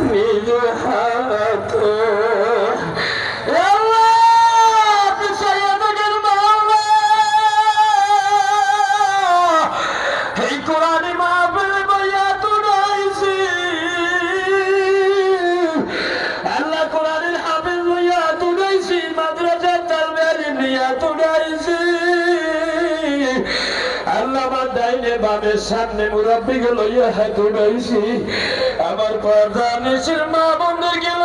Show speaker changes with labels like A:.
A: নিজ হাত সামনে মুরব্বী গুলো ইয়া হাত উঠাইছি আমার প্রধান মা বন্ধুকে